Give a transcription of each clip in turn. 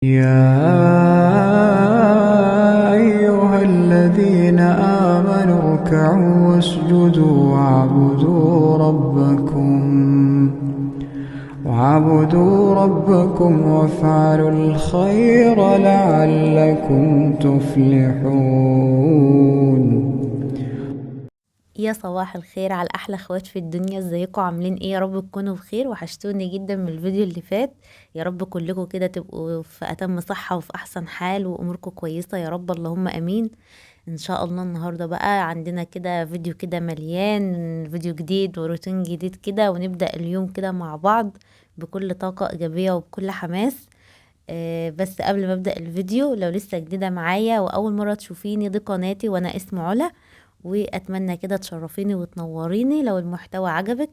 يا أيها الذين آمنوا اركعوا واسجدوا واعبدوا ربكم وافعلوا الخير لعلكم تفلحون. يا صباح الخير على احلى اخوات في الدنيا، ازيكم عاملين ايه؟ يا رب تكونوا بخير. وحشتوني جدا من الفيديو اللي فات. يا رب كلكم كده تبقوا في اتم صحة وفي احسن حال واموركم كويسة يا رب، اللهم امين. ان شاء الله النهاردة بقى عندنا كده فيديو كده مليان فيديو جديد وروتين جديد كده، ونبدأ اليوم كده مع بعض بكل طاقة ايجابية وبكل حماس. بس قبل ما ابدأ الفيديو، لو لسه جديدة معايا واول مرة تشوفيني، دي قناتي وانا اسمي علا. واتمنى كده تشرفيني وتنوريني لو المحتوى عجبك.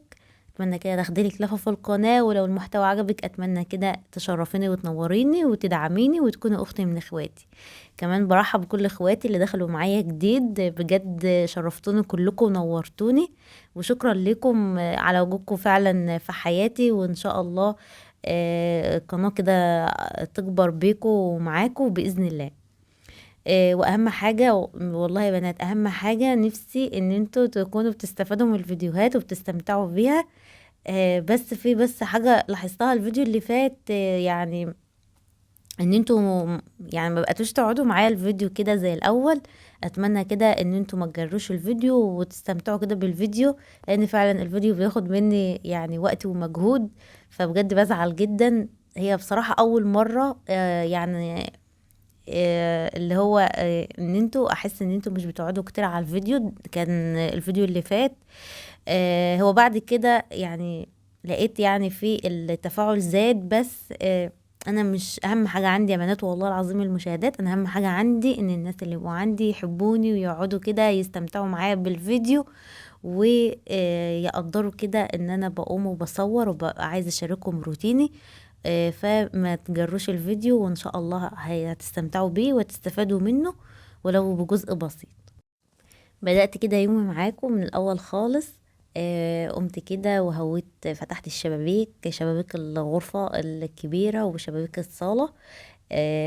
اتمنى كده تاخديلك لفة في القناة، ولو المحتوى عجبك اتمنى كده تشرفيني وتنوريني وتدعميني وتكوني اختي من اخواتي. كمان برحب بكل اخواتي اللي دخلوا معايا جديد، بجد شرفتوني كلكم ونورتوني. وشكرا لكم على وجودكم فعلا في حياتي، وان شاء الله القناة كده تكبر بيكم ومعاكم بإذن الله. واهم حاجة والله يا بنات، اهم حاجة نفسي ان انتوا تكونوا بتستفادوا من الفيديوهات وبتستمتعوا بيها. بس حاجة لاحظتها الفيديو اللي فات، يعني ان انتوا يعني ما بقتوش تقعدوا معايا الفيديو كده زي الاول. اتمنى كده ان انتوا ما تجروش الفيديو وتستمتعوا كده بالفيديو، لان فعلا الفيديو بياخد مني يعني وقت ومجهود. فبجد بزعل جدا. هي بصراحة اول مرة يعني اللي هو ان انتوا احس ان انتوا مش بتقعدوا كتير على الفيديو. كان الفيديو اللي فات هو بعد كده يعني لقيت يعني في التفاعل زاد، بس انا مش اهم حاجة عندي يا بنات والله العظيم المشاهدات. انا اهم حاجة عندي ان الناس اللي يبقوا عندي يحبوني ويقعدوا كده يستمتعوا معايا بالفيديو، ويقدروا كده ان انا بقوم وبصور وببقى عايزة اشاركهم روتيني. فما تجروش الفيديو، وان شاء الله هتستمتعوا بيه وتستفادوا منه ولو بجزء بسيط. بدأت كده يومي معاكم من الأول خالص. قمت كده وهويت، فتحت شبابيك الغرفة الكبيرة وشبابيك الصالة.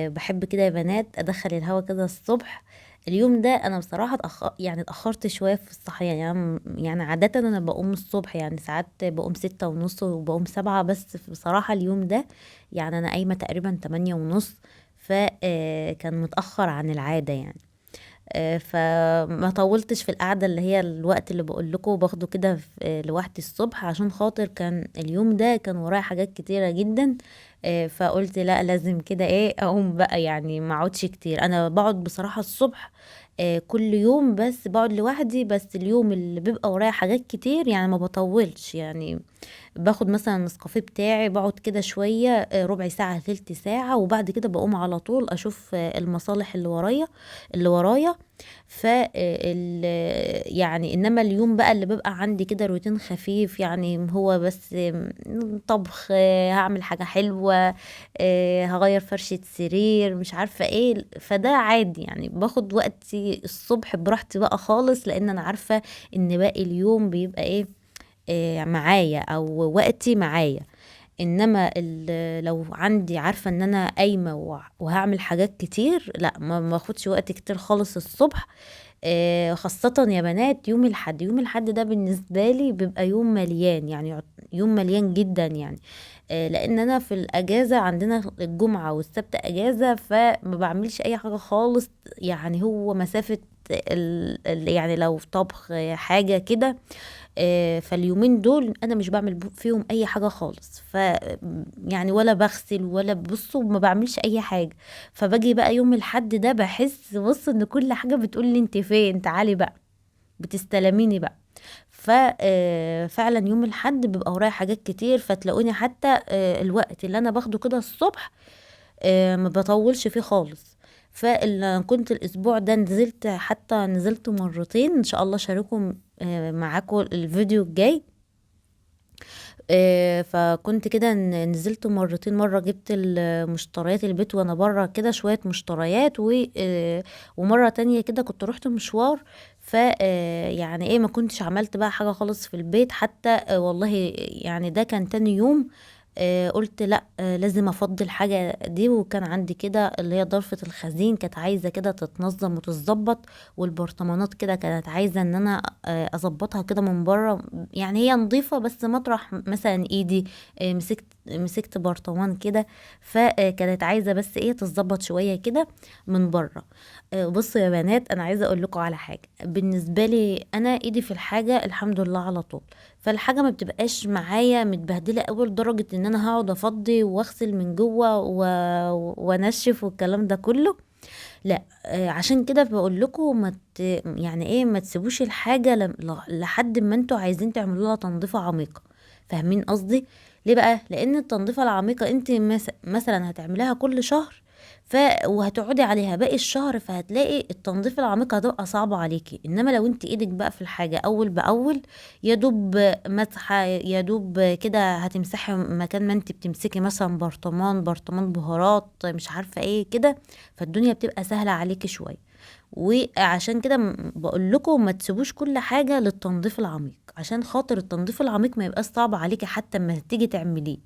بحب كده يا بنات أدخل الهوا كده الصبح. اليوم ده أنا بصراحة يعني اتأخرت شوية في الصحيان، يعني عادة أنا بقوم الصبح، يعني ساعات بقوم 6:30 وبقوم 7، بس بصراحة اليوم ده يعني أنا قايمة تقريبا 8:30. فكان متأخر عن العادة يعني. فما طولتش في القعدة اللي هي الوقت اللي بقول لكم باخده كده لوحدي الصبح، عشان خاطر كان اليوم ده كان ورايا حاجات كتيرة جدا. فقلت لا، لازم كده ايه اقوم بقى، يعني ما اقعدش كتير. انا بقعد بصراحة الصبح كل يوم، بس بقعد لوحدي. بس اليوم اللي بيبقى ورايا حاجات كتير يعني ما بطولش، يعني باخد مثلا النسكافيه بتاعي، بقعد كده شوية ربع ساعة تلت ساعة، وبعد كده بقوم على طول اشوف المصالح اللي ورايا. ف يعني انما اليوم بقى اللي بيبقى عندي كده روتين خفيف، يعني هو بس طبخ، هعمل حاجة حلوة، هغير فرشة سرير، مش عارفة ايه. فده عادي، يعني باخد وقتي الصبح براحتي بقى خالص، لان انا عارفة ان باقي اليوم بيبقى ايه معايا او وقتي معايا. انما لو عندي عارفه ان انا قايمه وهعمل حاجات كتير، لا ما اخدش وقت كتير خالص الصبح. خاصه يا بنات يوم الحد ده بالنسبه لي بيبقى يوم مليان، يعني يوم مليان جدا يعني. لان انا في الاجازه عندنا الجمعه والسبت اجازه، فما بعملش اي حاجه خالص. يعني هو مسافه يعني لو طبخ حاجه كده. فاليومين دول انا مش بعمل فيهم اي حاجه خالص. يعني ولا بغسل ولا بصوا ما بعملش اي حاجه. فباجي بقى يوم الحد ده بحس بص ان كل حاجه بتقول لي انت فين، تعالي بقى بتستلميني بقى. ففعلا يوم الحد بيبقى ورايا حاجات كتير، فتلاقوني حتى الوقت اللي انا باخده كده الصبح ما بطولش فيه خالص. فكنت الاسبوع ده نزلت مرتين، ان شاء الله شاركهم معاكم الفيديو الجاي. فكنت كده نزلت مرتين، مرة جبت المشتريات البيت وانا بره كده شوية مشتريات، ومرة تانية كده كنت رحت مشوار. ف يعني ايه ما كنتش عملت بقى حاجة خالص في البيت حتى. والله يعني ده كان تاني يوم. قلت لا، لازم افضي الحاجة دي. وكان عندي كده اللي هي ضرفة الخزين كانت عايزة كده تتنظم وتتظبط، والبرطمانات كده كانت عايزة ان انا اظبطها كده من بره. يعني هي نظيفة بس مطرح مثلا ايدي مسكت برطمان كده، فكانت عايزة بس ايه تتظبط شوية كده من بره. بصوا يا بنات، انا عايزة اقول لكم على حاجة. بالنسبة لي انا ايدي في الحاجة الحمد لله على طول، فالحاجة ما بتبقاش معايا متبهدلة قوي لدرجة ان انا هقعد افضي واغسل من جوه وانشف والكلام ده كله. لا، عشان كده بقول لكم يعني ايه، ما تسيبوش الحاجة لحد ما انتوا عايزين تعملوا لها تنظيفة عميقة. فاهمين قصدي؟ ليه بقى؟ لان التنظيفة العميقة انت مثلا هتعمليها كل شهر، وهتقعدي عليها باقي الشهر، فهتلاقي التنظيف العميق هتبقى صعبة عليكي. انما لو انت ايدك بقى في الحاجة اول باول، يا دوب مسحة، يا دوب كده هتمسحي مكان ما انت بتمسكي مثلا برطمان بهارات مش عارفة ايه كده، فالدنيا بتبقى سهلة عليكي شوية. وعشان كده بقول لكم ما تسيبوش كل حاجة للتنظيف العميق، عشان خاطر التنظيف العميق ما يبقاش صعب عليكي حتى ما تيجي تعمليه.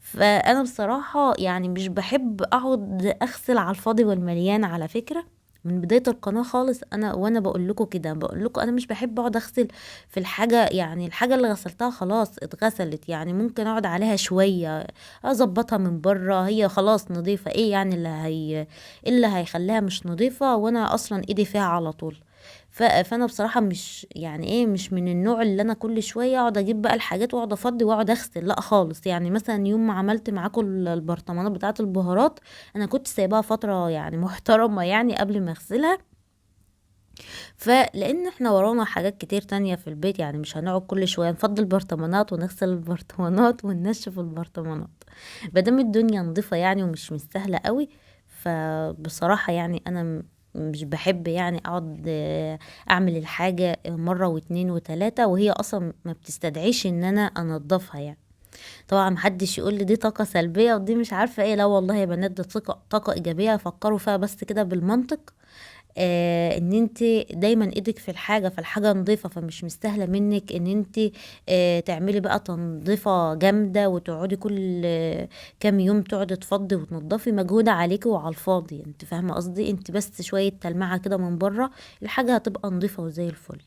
فانا بصراحة يعني مش بحب اقعد اغسل على الفاضي والمليان على فكرة. من بداية القناة خالص وانا بقول لكم كده، بقول لكم انا مش بحب اقعد اغسل في الحاجة. يعني الحاجة اللي غسلتها خلاص اتغسلت، يعني ممكن اقعد عليها شوية اظبطها من بره، هي خلاص نظيفة. ايه يعني اللي هيخليها مش نظيفة وانا اصلا ايدي فيها على طول؟ فانا بصراحه مش يعني ايه، مش من النوع اللي انا كل شويه اقعد اجيب بقى الحاجات واقعد افضي واقعد اغسل، لا خالص. يعني مثلا يوم ما عملت معاكم البرطمانات بتاعه البهارات، انا كنت سايباها فتره يعني محترمه يعني قبل ما اغسلها. فلان احنا ورانا حاجات كتير تانية في البيت، يعني مش هنقعد كل شويه نفضي البرطمانات ونغسل البرطمانات وننشف البرطمانات. مادام الدنيا نظيفه يعني ومش مستاهله قوي، فبصراحه يعني انا مش بحب يعني اقعد اعمل الحاجة مرة واتنين وتلاتة وهي اصلا ما بتستدعيش ان انا انضفها يعني. طبعا محدش يقول لي دي طاقة سلبية ودي مش عارفة ايه، لا والله يا بنات، دي طاقة ايجابية. فكروا فيها بس كده بالمنطق. ان انت دايما ايدك في الحاجة، فالحاجة نظيفة، فمش مستاهلة منك ان انت تعملي بقى تنظيفة جامدة وتقعدي كل كام يوم تقعدي تفضي وتنضفي، مجهودة عليكي وعلى الفاضي. انت فاهمة قصدي؟ انت بس شوية تلمعة كده من بره، الحاجة هتبقى نظيفة وزي الفل.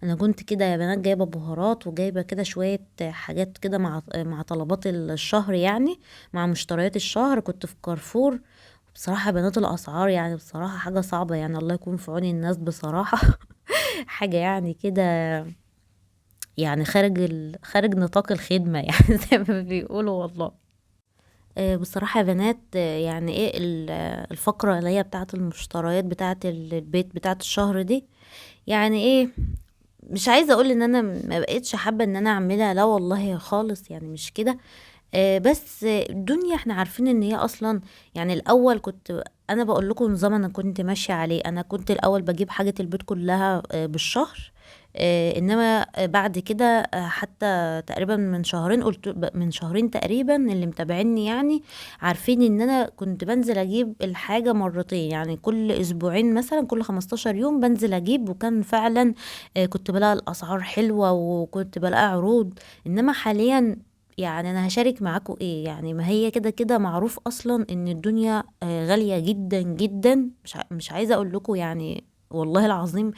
انا كنت كده يا بنات جايبة بهارات وجايبة كده شوية حاجات كده مع طلبات الشهر يعني، مع مشتريات الشهر. كنت في كارفور. بصراحة يا بنات الأسعار يعني بصراحة حاجة صعبة، يعني الله يكون في عون الناس بصراحة. حاجة يعني كده، يعني خارج نطاق الخدمة يعني زي ما بيقولوا والله. بصراحة يا بنات، يعني ايه الفقرة اللي هي بتاعة المشتريات بتاعة البيت بتاعة الشهر دي، يعني ايه، مش عايزة اقول ان انا ما بقيتش حابة ان انا اعملها، لا والله خالص، يعني مش كده. بس الدنيا احنا عارفين ان هي اصلا، يعني الاول كنت انا بقول لكم نظام انا كنت ماشيه عليه. انا كنت الاول بجيب حاجه البيت كلها بالشهر. انما بعد كده حتى تقريبا من شهرين، قلت من شهرين تقريبا، اللي متابعيني يعني عارفين ان انا كنت بنزل اجيب الحاجه مرتين، يعني كل اسبوعين مثلا، كل 15 يوم بنزل اجيب. وكان فعلا كنت بلاقي الاسعار حلوه وكنت بلاقي عروض. انما حاليا يعني انا هشارك معاكم ايه، يعني ما هي كده كده معروف اصلا ان الدنيا غالية جدا جدا. مش عايزة اقول لكم يعني، والله العظيم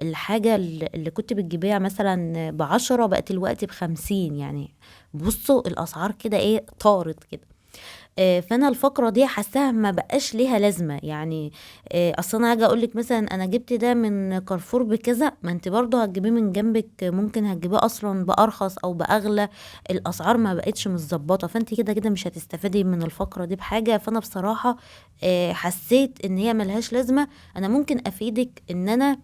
الحاجة اللي كنت بتجيبيها مثلا ب10 بقت الوقت ب50 يعني. بصوا الاسعار كده ايه طارت كده. فانا الفقره دي حاساها ما بقاش ليها لازمه يعني. اصل انا هاجي اقول لك مثلا انا جبت ده من كارفور بكذا، ما انت برضه هتجيبيه من جنبك ممكن هتجيبيه اصلا بارخص او باغلى. الاسعار ما بقتش متظبطه، فانت كده كده مش هتستفادي من الفقره دي بحاجه. فانا بصراحه حسيت ان هي ملهاش لازمه. انا ممكن افيدك ان انا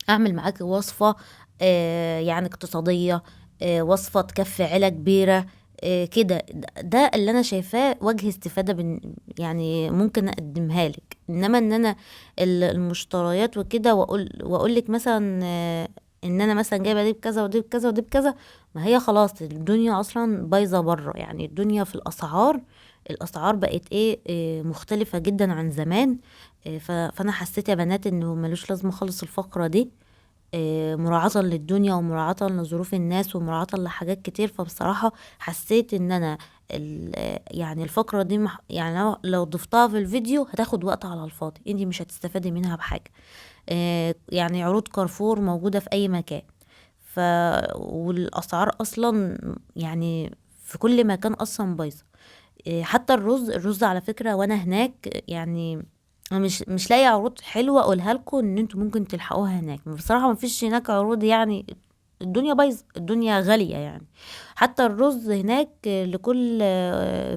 اعمل معاكي وصفة يعني اقتصادية، وصفة تكفي عيلة كبيرة كده. ده اللي انا شايفاه وجه استفادة يعني ممكن اقدمها لك. انما ان انا المشتريات وكده واقول لك مثلا ان انا مثلا جايبه دي بكذا ودي بكذا ودي بكذا، ما هي خلاص الدنيا اصلا بايظه بره. يعني الدنيا في الاسعار بقت ايه مختلفه جدا عن زمان. فانا حسيت يا بنات انه ملوش لازمه خالص الفقره دي، مراعاة للدنيا ومراعاة لظروف الناس ومراعاة لحاجات كتير. فبصراحة حسيت ان انا يعني الفقرة دي يعني لو ضفتها في الفيديو هتاخد وقت على الفاضي، انت مش هتستفادي منها بحاجة. يعني عروض كارفور موجودة في اي مكان، ف والاسعار اصلا يعني في كل مكان اصلا بايظة. حتى الرز على فكرة، وانا هناك يعني أنا مش لاقي عروض حلوة اقولها لكم ان انتوا ممكن تلحقوها هناك. بصراحة ما فيش هناك عروض، يعني الدنيا بايظة، الدنيا غالية يعني. حتى الرز هناك لكل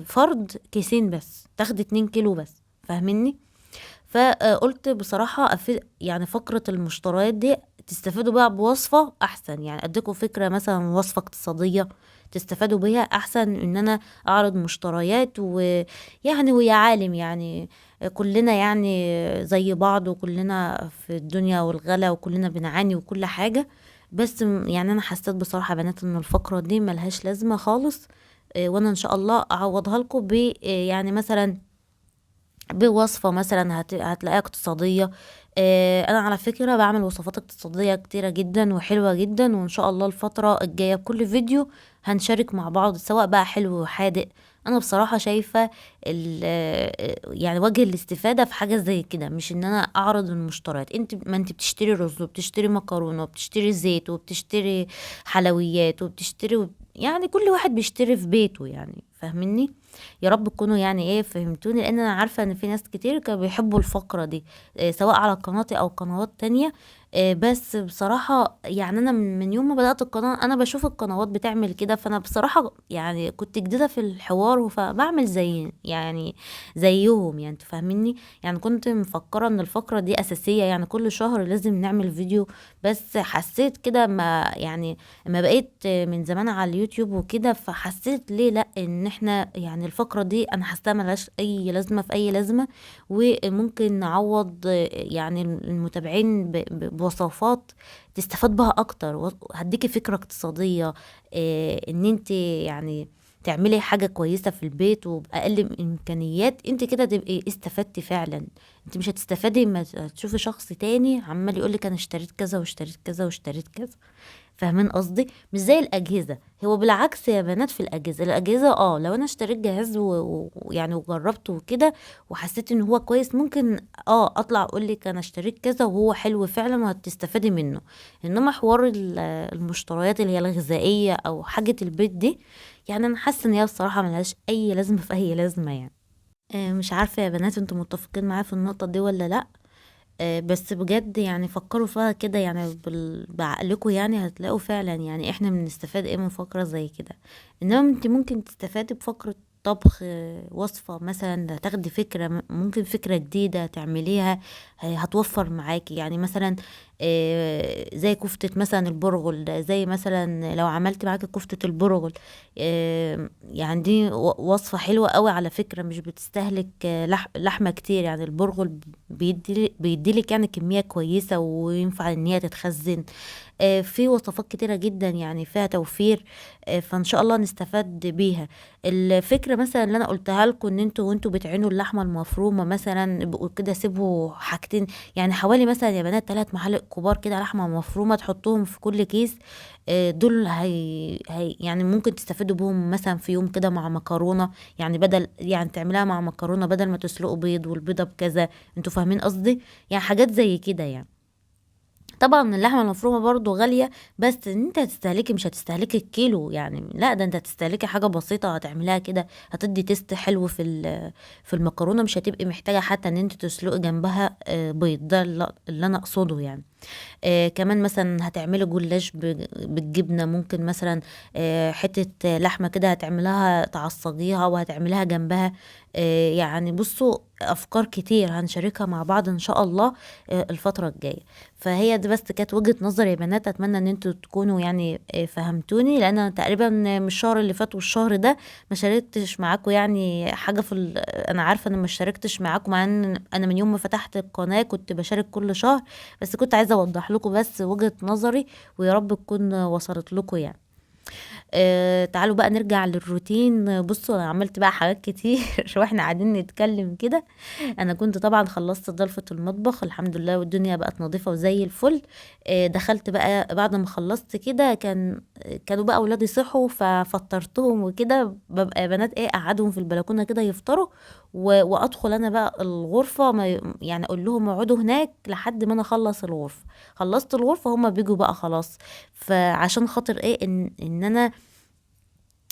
فرد كيسين بس، تاخد 2 كيلو بس، فاهميني؟ فقلت بصراحة يعني فقرة المشتريات دي تستفادوا بقى بوصفة احسن، يعني اديكم فكرة مثلا وصفة اقتصادية تستفادوا بيها احسن ان انا اعرض مشتريات. ويعني ويا عالم يعني كلنا يعني زي بعض، وكلنا في الدنيا والغلا، وكلنا بنعاني وكل حاجة. بس يعني انا حسيت بصراحة يا بنات ان الفقرة دي ملهاش لازمة خالص. وانا ان شاء الله اعوضها لكم يعني مثلا بوصفة مثلا هتلاقيها اقتصادية. انا على فكرة بعمل وصفات اقتصادية كتيرة جدا وحلوة جدا، وان شاء الله الفترة الجاية بكل فيديو هنشارك مع بعض، سواء بقى حلو وحادق. انا بصراحة شايفة يعني وجه الاستفادة في حاجة زي كده، مش ان انا اعرض المشتريات. ما انت بتشتري رز، وبتشتري مكرونة، وبتشتري زيت، وبتشتري حلويات، يعني كل واحد بيشتري في بيته يعني، فاهميني؟ يا رب تكونوا يعني ايه فهمتوني، لان انا عارفة ان في ناس كتير كانوا بيحبوا الفقرة دي، سواء على قناتي او قنوات تانية. بس بصراحة يعني انا من يوم ما بدأت القناة انا بشوف القنوات بتعمل كده، فانا بصراحة يعني كنت جديدة في الحوار، فبعمل يعني زيهم، يعني تفهميني؟ يعني كنت مفكرة ان الفقرة دي اساسية، يعني كل شهر لازم نعمل فيديو. بس حسيت كده ما يعني ما بقيت من زمان على اليوتيوب وكده، فحسيت ليه لا ان احنا يعني الفقرة دي انا حاساها ملهاش اي لازمة في اي لازمة. وممكن نعوض يعني المتابعين بوصفات تستفاد بها اكتر. هديكي فكرة اقتصادية، ان انت يعني تعملي حاجة كويسة في البيت وبأقل الإمكانيات، انت كده تبقي استفدتي فعلا. انت مش هتستفادي ما تشوفي شخص تاني عمال يقولك انا اشتريت كذا واشتريت كذا واشتريت كذا. فاهمين قصدي؟ مش زي الاجهزه، هو بالعكس يا بنات. في الاجهزه لو انا اشتريت جهاز ويعني وجربته وكده وحسيت ان هو كويس، ممكن اطلع اقول لك انا اشتريت كذا وهو حلو فعلا وهتستفادي منه. انما حوار المشتريات اللي هي الغذائيه او حاجه البيت دي، يعني انا حاسه ان هي بصراحه ملهاش اي لازمه في اي لازمه يعني. مش عارفه يا بنات انتوا متفقين معايا في النقطه دي ولا لا؟ بس بجد يعني فكروا فيها كده، يعني بعقلكم يعني هتلاقوا فعلا يعني احنا بنستفاد ايه من فقرة زي كده. انما انت ممكن تستفادي بفقرة طبخ، وصفة مثلا تاخدي فكرة، ممكن فكرة جديدة تعمليها هتوفر معاكي. يعني مثلا زي كفتة مثلا البرغل ده، زي مثلا لو عملت معاكي كفتة البرغل، يعني دي وصفة حلوة قوي على فكرة، مش بتستهلك لحمة كتير. يعني البرغل بيديلك يعني كمية كويسة، وينفع ان هي تتخزن. في وصفات كتيرة جدا يعني فيها توفير. فان شاء الله نستفاد بيها. الفكرة مثلا اللي انا قلتها لكم ان انتوا وانتوا بتعينوا اللحمة المفرومة مثلا يبقوا كده، سيبوا حاجتين يعني حوالي مثلا يا بنات 3 معالق كبار كده لحمة مفرومة، تحطوهم في كل كيس. دول هي يعني ممكن تستفيدوا بهم مثلا في يوم كده مع مكرونة. يعني بدل يعني تعملها مع مكرونة بدل ما تسلقوا بيض، والبيضة بكذا. انتوا فاهمين قصدي؟ يعني حاجات زي كده يعني. طبعا اللحمه المفرومه برضو غاليه، بس ان انت هتستهلكي مش هتستهلكي الكيلو يعني، لا ده انت هتستهلكي حاجه بسيطه هتعملها كده، هتدي تيست حلو في المكرونه. مش هتبقي محتاجه حتى ان انت تسلقي جنبها بيض، ده اللي انا اقصده يعني. كمان مثلا هتعملي جلاش بالجبنة، ممكن مثلا حتة لحمة كده هتعملها تعصجيها وهتعملها جنبها. يعني بصوا أفكار كتير هنشاركها مع بعض إن شاء الله الفترة الجاية. فهي دي بس كانت وجهة نظر يا بنات، أتمنى إن انتوا تكونوا يعني فهمتوني، لأن أنا تقريبا من الشهر اللي فات والشهر ده ما شاركتش معاكم يعني حاجة أنا عارفة إن ما شاركتش معاكم، مع إن أنا من يوم ما فتحت القناة كنت بشارك كل شهر. بس كنت عايزة اوضح لكم بس وجهة نظري، ويا رب تكون وصلت لكم يعني. تعالوا بقى نرجع للروتين. بصوا انا عملت بقى حاجات كتير واحنا قاعدين نتكلم كده. انا كنت طبعا خلصت ضلفة المطبخ الحمد لله، والدنيا بقت نظيفة وزي الفل. دخلت بقى بعد ما خلصت كده، كانوا بقى اولادي صحوا ففطرتهم وكده. ببقى يا بنات اقعدهم في البلكونة كده يفطروا، وادخل انا بقى الغرفة، ما يعني اقول لهم اقعدوا هناك لحد ما انا اخلص الغرفة. خلصت الغرفة هما بيجوا بقى خلاص. فعشان خاطر ان انا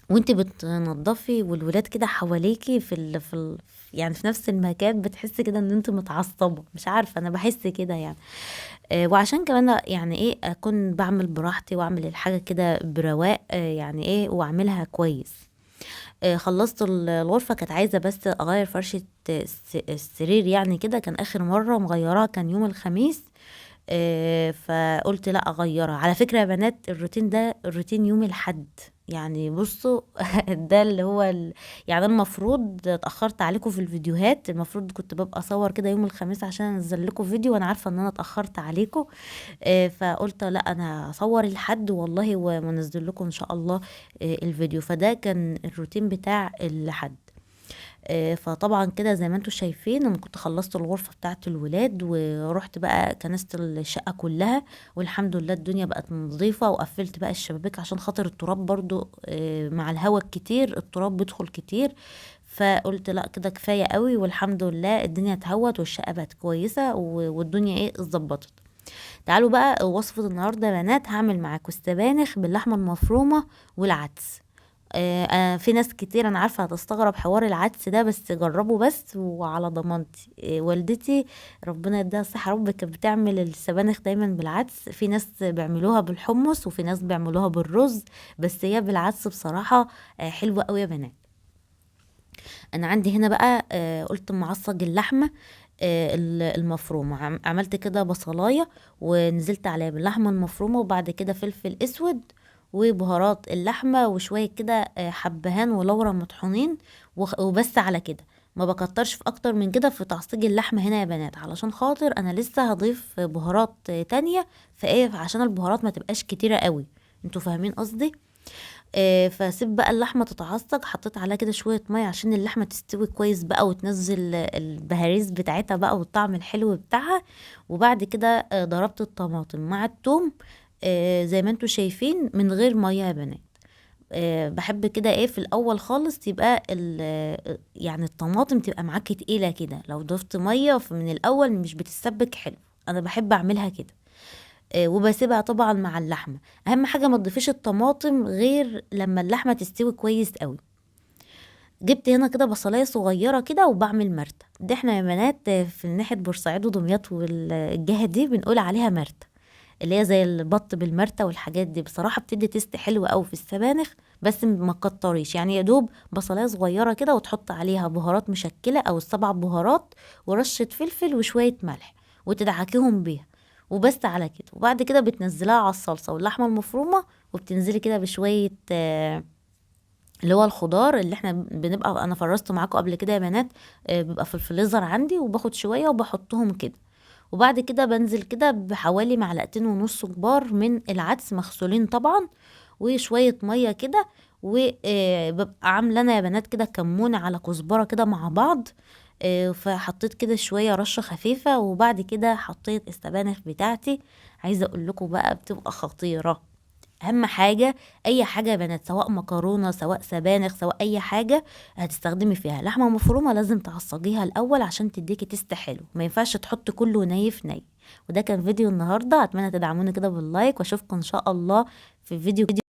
وانت بتنضفي والولاد كده حواليكي يعني في نفس المكان، بتحسي كده ان انت متعصبة، مش عارفة انا بحس كده يعني. وعشان كمان يعني اكون بعمل براحتي واعمل الحاجة كده برواق، يعني واعملها كويس. خلصت الغرفة، كانت عايزة بس اغير فرشة السرير يعني كده. كان اخر مرة مغيراها كان يوم الخميس. فقلت لا اغيرها. على فكرة يا بنات الروتين ده الروتين يوم الحد، يعني بصوا ده اللي هو يعني أنا المفروض اتاخرت عليكم في الفيديوهات. المفروض كنت ببقى اصور كده يوم الخميس عشان انزل لكم فيديو، وانا عارفه ان انا اتاخرت عليكم. فقلت لا انا اصور الحد والله وانزل لكم ان شاء الله الفيديو. فده كان الروتين بتاع الحد. فطبعا كده زي ما انتوا شايفين انا كنت خلصت الغرفة بتاعة الولاد، ورحت بقى كنست الشقة كلها، والحمد لله الدنيا بقت نظيفة. وقفلت بقى الشبابيك عشان خاطر التراب برضو، مع الهواء الكتير التراب بيدخل كتير. فقلت لا كده كفاية قوي، والحمد لله الدنيا اتهوت والشقة بقت كويسة والدنيا اتظبطت. تعالوا بقى وصفة النهاردة يا بنات، هعمل معاكم السبانخ باللحمة المفرومة والعدس. في ناس كتير انا عارفه هتستغرب حوار العدس ده، بس جربوا بس وعلى ضمانتي. والدتي ربنا يديها الصحه يا رب كانت بتعمل السبانخ دايما بالعدس. في ناس بيعملوها بالحمص وفي ناس بيعملوها بالرز، بس هي بالعدس بصراحه حلوه قوي يا بنات. انا عندي هنا بقى قلت معصج اللحمه المفرومه. عملت كده بصلايه ونزلت عليها باللحمه المفرومه، وبعد كده فلفل اسود وبهارات اللحمه وشويه كده حبهان ولورا مطحونين، وبس على كده. ما بكترش في اكتر من كده في تعصيج اللحمه هنا يا بنات، علشان خاطر انا لسه هضيف بهارات تانية. عشان البهارات ما تبقاش كتيره قوي. انتوا فاهمين قصدي؟ فسيب بقى اللحمة تتعصج. حطيت عليها كده شوية مية عشان اللحمة تستوي كويس بقى وتنزل البهاريز بتاعتها بقى والطعم الحلو بتاعها. وبعد كده ضربت الطماطم مع التوم زي ما انتوا شايفين من غير مية يا بنات. بحب كده في الاول خالص يبقى يعني الطماطم تبقى معاكي تقيلة كده. لو ضفت مية من الاول مش بتتسبك حلو. انا بحب اعملها كده. وبسيبها طبعا مع اللحمه. اهم حاجه ما تضيفيش الطماطم غير لما اللحمه تستوي كويس قوي. جبت هنا كده بصلايه صغيره كده وبعمل مرته. دي احنا يا بنات في ناحيه بورسعيد ودمياط والجهه دي بنقول عليها مرته، اللي هي زي البط بالمرته والحاجات دي. بصراحه بتدي تيست حلو قوي في السبانخ، بس ما تكتريش يعني. يا دوب بصلايه صغيره كده وتحط عليها بهارات مشكله او السبع بهارات ورشه فلفل وشويه ملح، وتدعكيهم بيها وبس على كده. وبعد كده بتنزلها على الصلصه واللحمه المفرومه، وبتنزلي كده بشويه اللي هو الخضار اللي احنا بنبقى انا فرزته معاكم قبل كده يا بنات. بيبقى في الفريزر عندي، وباخد شويه وبحطهم كده. وبعد كده بنزل كده بحوالي معلقتين ونص كبار من العدس مغسولين طبعا، وشويه ميه كده. وببقى عامله انا يا بنات كده كمونه على كزبره كده مع بعض. فحطيت كده شويه رشه خفيفه، وبعد كده حطيت السبانخ بتاعتي. عايزه اقول لكم بقى بتبقى خطيره. اهم حاجه اي حاجه يا بنات، سواء مكرونه سواء سبانخ سواء اي حاجه هتستخدمي فيها لحمه مفرومه، لازم تعصجيها الاول عشان تديكي تست حلو. ما ينفعش تحطي كله ني في ني. وده كان فيديو النهارده. اتمنى تدعموني كده باللايك، واشوفكم ان شاء الله في فيديو